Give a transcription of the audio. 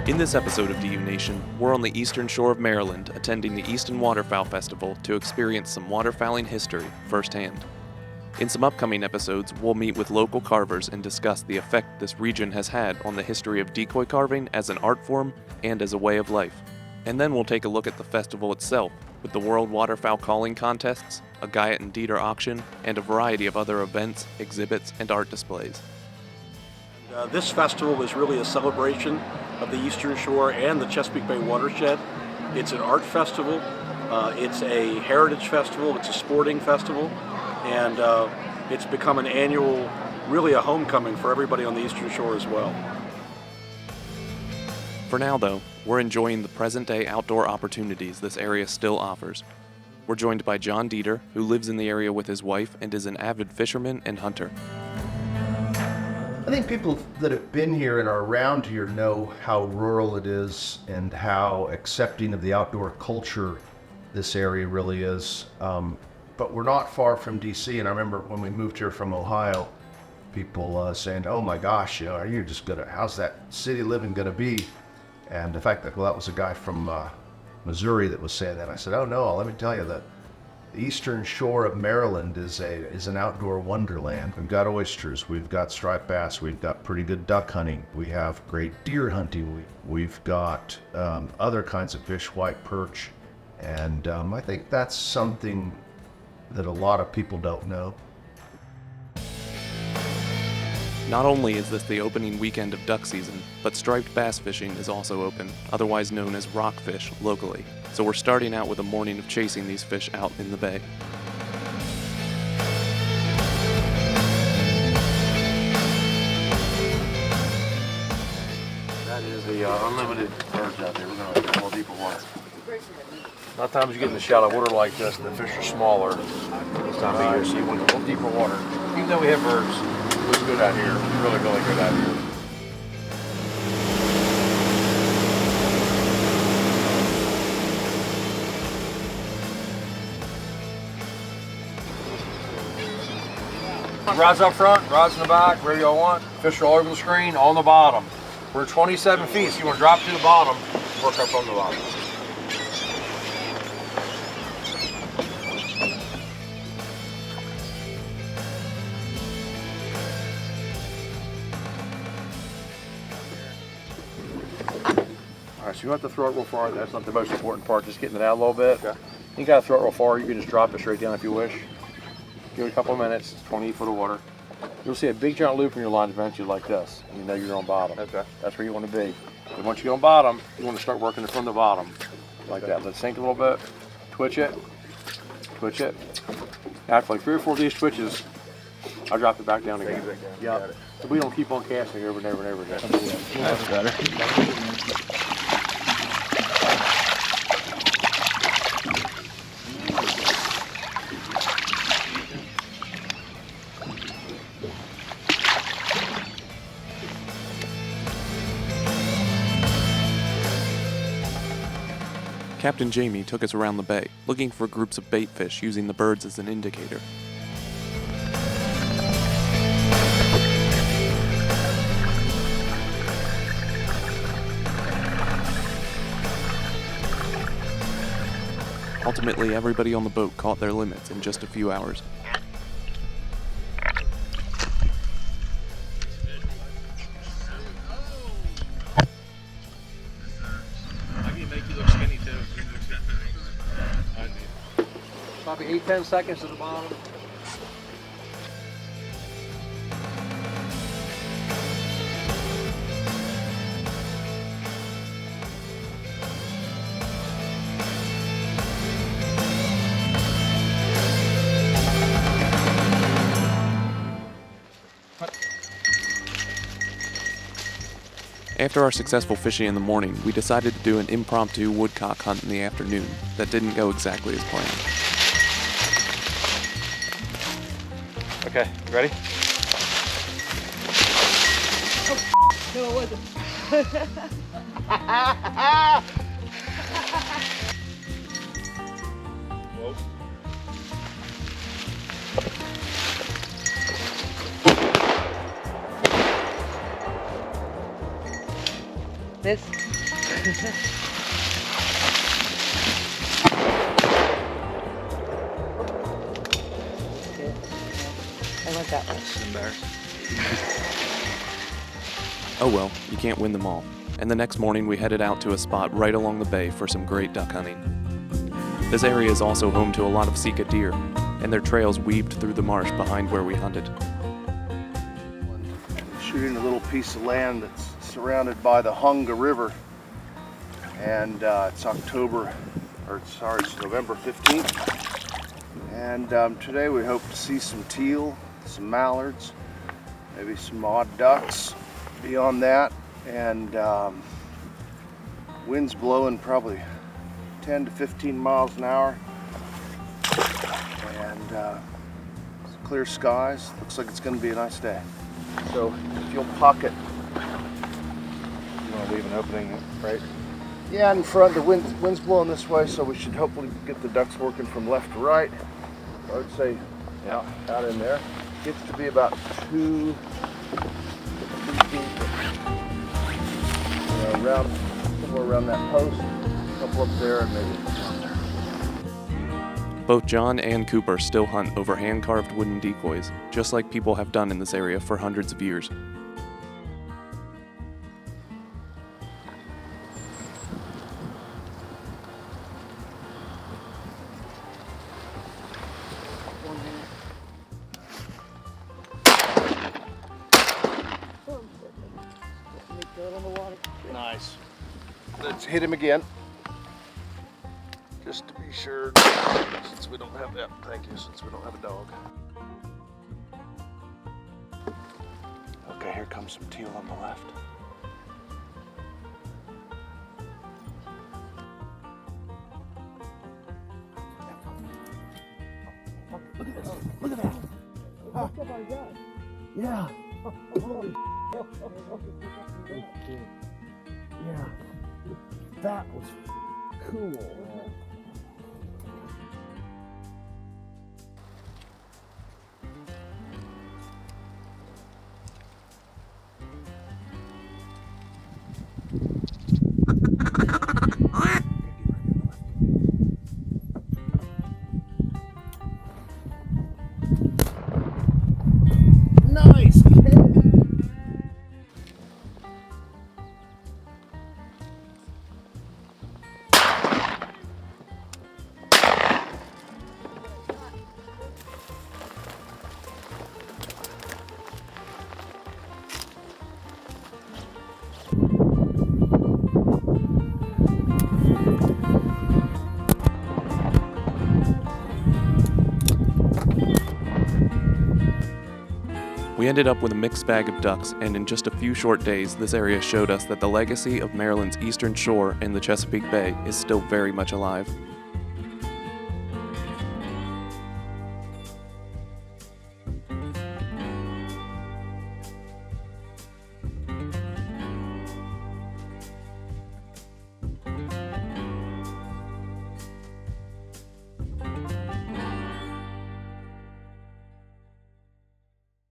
In this episode of DU Nation, we're on the eastern shore of Maryland attending the Easton Waterfowl Festival to experience some waterfowling history firsthand. In some upcoming episodes, we'll meet with local carvers and discuss the effect this region has had on the history of decoy carving as an art form and as a way of life. And then we'll take a look at the festival itself, with the World Waterfowl Calling Contests, a John Deter auction, and a variety of other events, exhibits, and art displays. This festival is really a celebration of the Eastern Shore and the Chesapeake Bay Watershed. It's an art festival, it's a heritage festival, it's a sporting festival, and it's become an annual, really a homecoming for everybody on the Eastern Shore as well. For now, though, we're enjoying the present-day outdoor opportunities this area still offers. We're joined by John Deter, who lives in the area with his wife and is an avid fisherman and hunter. I think people that have been here and are around here know how rural it is and how accepting of the outdoor culture this area really is. But we're not far from DC, and I remember when we moved here from Ohio, people saying, "Oh my gosh, are you just how's that city living gonna be?" And in fact, that was a guy from Missouri that was saying that. I said, "Oh no, let me tell you that the eastern shore of Maryland is an outdoor wonderland. We've got oysters, we've got striped bass, we've got pretty good duck hunting, we have great deer hunting, we've got other kinds of fish, white perch, and I think that's something that a lot of people don't know." Not only is this the opening weekend of duck season, but striped bass fishing is also open, otherwise known as rockfish locally. So we're starting out with a morning of chasing these fish out in the bay. That is the unlimited birds out there. We're going to have more deeper water. A lot of times you get in the shallow water like this and the fish are smaller. This time of year, so you want a little deeper water. Even though we have birds, it looks good out here. Really, really good out here. Rods up front, rods in the back, wherever y'all want. Fish are all over the screen, on the bottom. We're 27 feet, so you want to drop to the bottom, work up on the bottom. All right, so you don't have to throw it real far. That's not the most important part, just getting it out a little bit. Okay. You got to throw it real far. You can just drop it straight down if you wish. Give it a couple of minutes, 20 foot of water. You'll see a big giant loop in your line eventually like this. And you know you're on bottom. Okay. That's where you want to be. And once you get on bottom, you want to start working it from the bottom. Like that. Let it sink a little bit. Twitch it. Twitch it. After like 3 or 4 of these twitches, I'll drop it back down again. Yeah. So we don't keep on casting over and over and over again. That's better. Captain Jamie took us around the bay, looking for groups of bait fish using the birds as an indicator. Ultimately, everybody on the boat caught their limits in just a few hours. Probably 8-10 seconds to the bottom. After our successful fishing in the morning, we decided to do an impromptu woodcock hunt in the afternoon that didn't go exactly as planned. Okay, ready? Oh, no, it wasn't. Whoa. This I want that one. Oh well, you can't win them all. And the next morning we headed out to a spot right along the bay for some great duck hunting. This area is also home to a lot of Sika deer, and their trails weaved through the marsh behind where we hunted. Shooting a little piece of land that's surrounded by the Hunga River, and it's November 15th, and today we hope to see some teal, some mallards, maybe some odd ducks beyond that, and winds blowing probably 10 to 15 miles an hour, and clear skies. Looks like it's going to be a nice day. So if you'll pocket, You want to leave an opening, right? yeah, in front, the wind's blowing this way, so we should hopefully get the ducks working from left to right. I would say out in there. Gets to be about 2 feet, around, somewhere around that post, a couple up there, and maybe down there. Both John and Cooper still hunt over hand-carved wooden decoys, just like people have done in this area for hundreds of years. Nice. Let's hit him again. Just to be sure, since we don't have that. Thank you, since we don't have a dog. Okay, here comes some teal on the left. Look at this. Look at that. Oh my God. Yeah. Holy yeah. That was cool. Nice. We ended up with a mixed bag of ducks, and in just a few short days, this area showed us that the legacy of Maryland's eastern shore and the Chesapeake Bay is still very much alive.